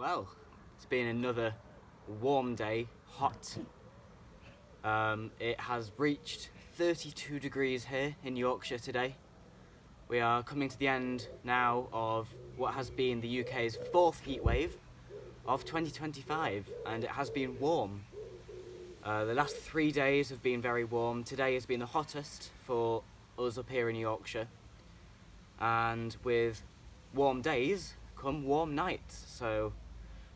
Well, it's been another warm day, hot. It has reached 32 degrees here in Yorkshire today. We are coming to the end now of what has been the UK's fourth heatwave of 2025, and it has been warm. The last 3 days have been very warm. Today has been the hottest for us up here in Yorkshire, and with warm days come warm nights, so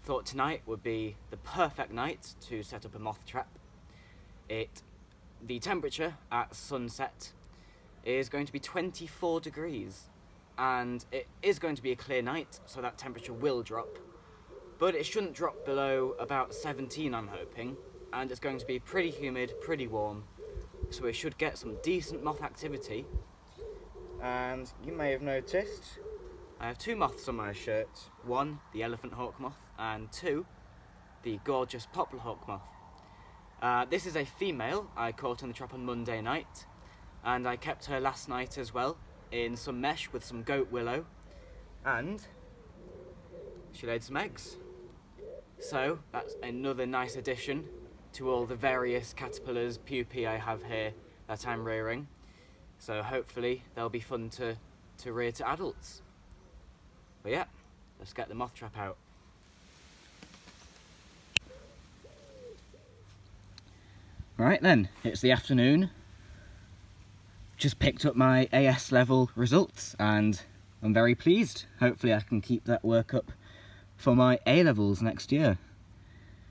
thought tonight would be the perfect night to set up a moth trap. The temperature at sunset is going to be 24 degrees, and it is going to be a clear night, so that temperature will drop, but it shouldn't drop below about 17, I'm hoping, and it's going to be pretty humid, pretty warm, so we should get some decent moth activity. And you may have noticed I have 2 moths on my shirt. 1, the elephant hawk moth, and 2, the gorgeous poplar hawk moth. This is a female I caught in the trap on Monday night, and I kept her last night as well in some mesh with some goat willow, and she laid some eggs. So that's another nice addition to all the various caterpillars, pupae I have here that I'm rearing. So hopefully they'll be fun to rear to adults. But yeah, let's get the moth trap out. Right then, it's the afternoon. Just picked up my AS level results and I'm very pleased. Hopefully I can keep that work up for my A levels next year.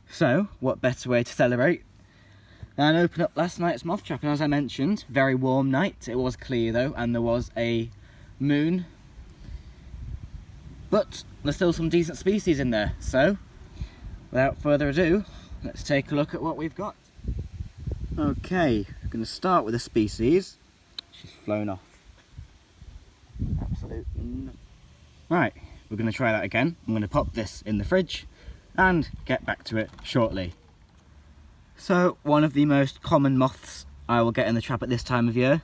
So, what better way to celebrate than open up last night's moth trap? And as I mentioned, very warm night. It was clear though, and there was a moon. But there's still some decent species in there, so without further ado, let's take a look at what we've got. Okay, I'm going to start with a species. She's flown off. Absolute no. Right, we're going to try that again. I'm going to pop this in the fridge and get back to it shortly. So, one of the most common moths I will get in the trap at this time of year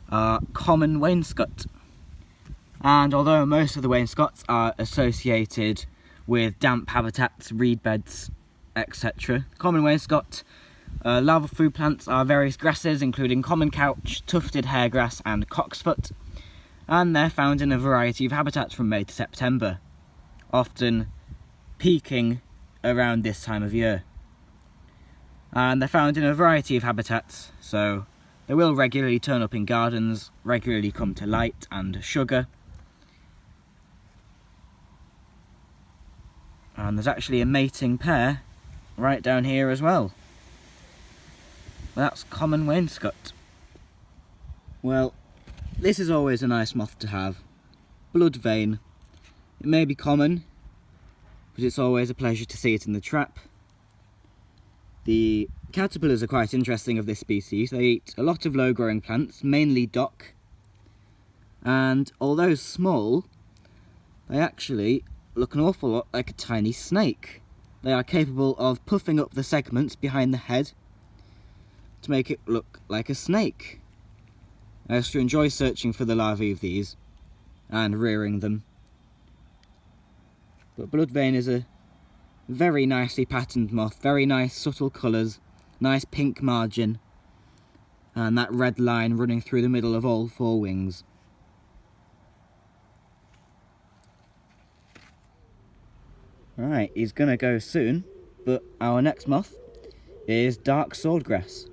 are common wainscot. And although most of the wainscots are associated with damp habitats, reed beds, etc., common wainscot larval food plants are various grasses including common couch, tufted hairgrass and cocksfoot, and they're found in a variety of habitats from May to September, often peaking around this time of year. And they're found in a variety of habitats, so they will regularly turn up in gardens, regularly come to light and sugar. And there's actually a mating pair right down here as well. That's common wainscot. Well, this is always a nice moth to have. Blood vein. It may be common, but it's always a pleasure to see it in the trap. The caterpillars are quite interesting of this species. They eat a lot of low-growing plants, mainly dock. And although small, they actually look an awful lot like a tiny snake. They are capable of puffing up the segments behind the head to make it look like a snake. I used to enjoy searching for the larvae of these and rearing them. But bloodvein is a very nicely patterned moth, very nice subtle colours, nice pink margin, and that red line running through the middle of all 4 wings. Right, he's gonna go soon, but our next moth is dark swordgrass.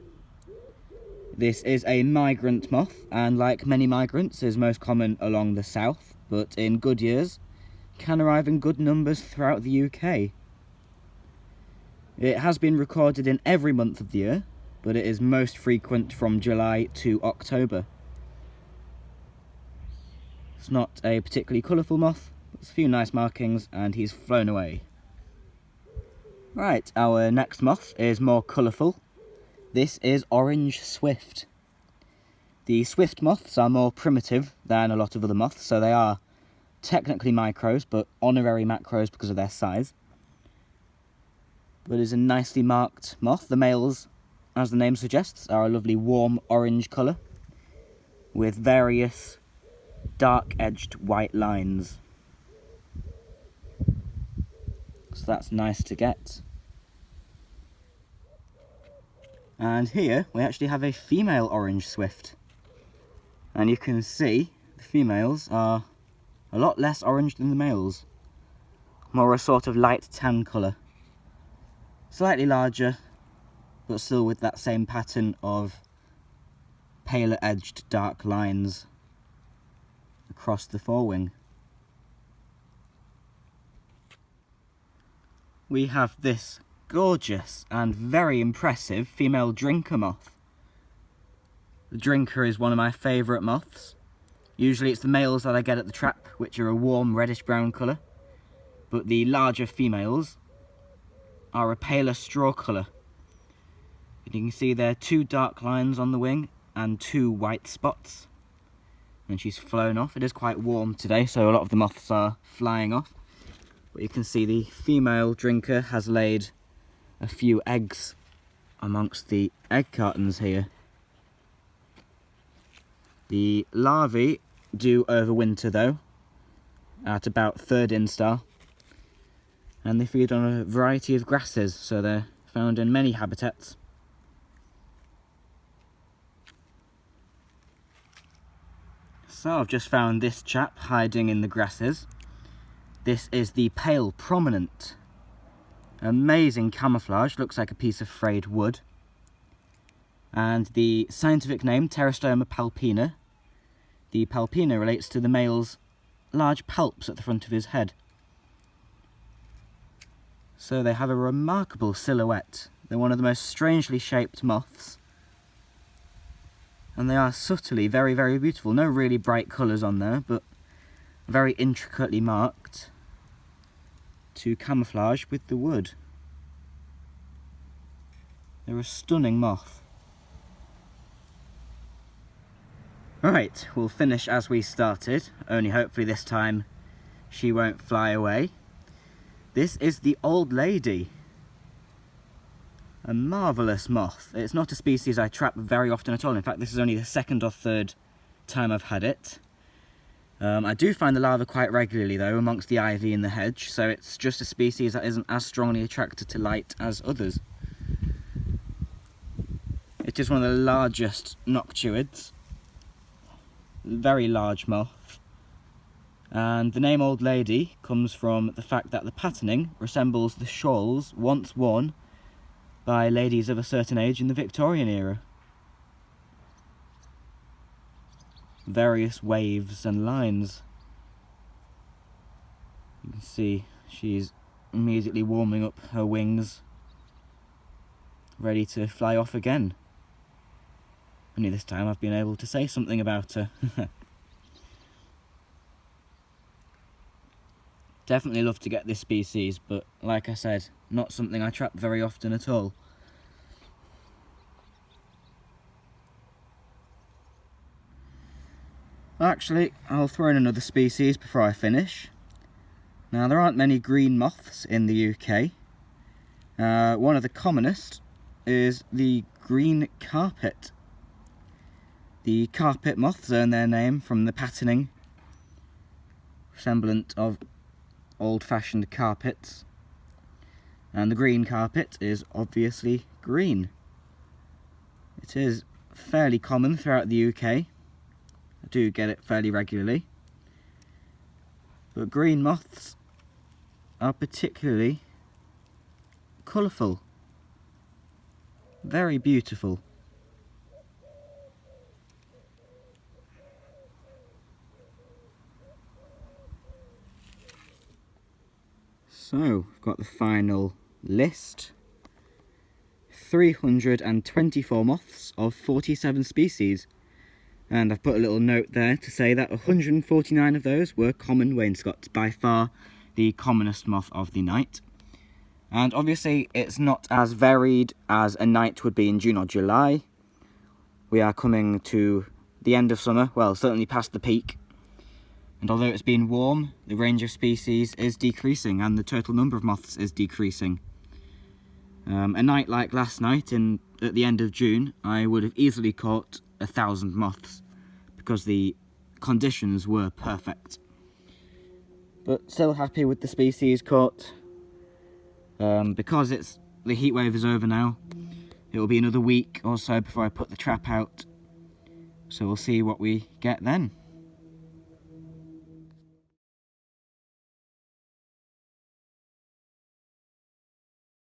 This is a migrant moth, and like many migrants is most common along the south, but in good years can arrive in good numbers throughout the UK. It has been recorded in every month of the year, but it is most frequent from July to October. It's not a particularly colourful moth, but there's a few nice markings, and he's flown away. Right, our next moth is more colourful. This is orange swift. The swift moths are more primitive than a lot of other moths, so they are technically micros, but honorary macros because of their size. But it's a nicely marked moth. The males, as the name suggests, are a lovely warm orange colour with various dark edged white lines. So so that's nice to get. And here we actually have a female orange swift. And you can see the females are a lot less orange than the males. More a sort of light tan colour. Slightly larger, but still with that same pattern of paler edged dark lines across the forewing. We have this gorgeous and very impressive female drinker moth. The drinker is one of my favourite moths. Usually it's the males that I get at the trap, which are a warm reddish brown colour, but the larger females are a paler straw colour. And you can see there are 2 dark lines on the wing and 2 white spots. And she's flown off. It is quite warm today, so a lot of the moths are flying off. But you can see the female drinker has laid a few eggs amongst the egg cartons here. The larvae do overwinter though, at about 3rd instar. And they feed on a variety of grasses, so they're found in many habitats. So I've just found this chap hiding in the grasses. This is the pale prominent. Amazing camouflage, looks like a piece of frayed wood. And the scientific name, Pterostoma palpina. The palpina relates to the male's large palps at the front of his head. So they have a remarkable silhouette. They're one of the most strangely shaped moths. And they are subtly very, very beautiful. No really bright colours on there, but very intricately marked to camouflage with the wood. They're a stunning moth. Right, we'll finish as we started, only hopefully this time she won't fly away. This is the old lady. A marvellous moth. It's not a species I trap very often at all. In fact, this is only the 2nd or 3rd time I've had it. I do find the larva quite regularly though amongst the ivy in the hedge, so it's just a species that isn't as strongly attracted to light as others. It is one of the largest noctuids. Very large moth. And the name Old Lady comes from the fact that the patterning resembles the shawls once worn by ladies of a certain age in the Victorian era. Various waves and lines. You can see she's immediately warming up her wings, ready to fly off again. Only this time I've been able to say something about her. Definitely love to get this species, but like I said, not something I trap very often at all. Actually, I'll throw in another species before I finish. Now, there aren't many green moths in the UK. One of the commonest is the green carpet. The carpet moths earn their name from the patterning, resemblant of old-fashioned carpets. And the green carpet is obviously green. It is fairly common throughout the UK. I do get it fairly regularly. But green moths are particularly colourful. Very beautiful. So, we've got the final list. 324 moths of 47 species. And I've put a little note there to say that 149 of those were common wainscots, by far the commonest moth of the night. And obviously it's not as varied as a night would be in June or July. We are coming to the end of summer, well, certainly past the peak. And although it's been warm, the range of species is decreasing and the total number of moths is decreasing. A night like last night, at the end of June, I would have easily caught 1,000 moths because the conditions were perfect. But still happy with the species caught Because the heat wave is over now, it will be another week or so before I put the trap out. So we'll see what we get then.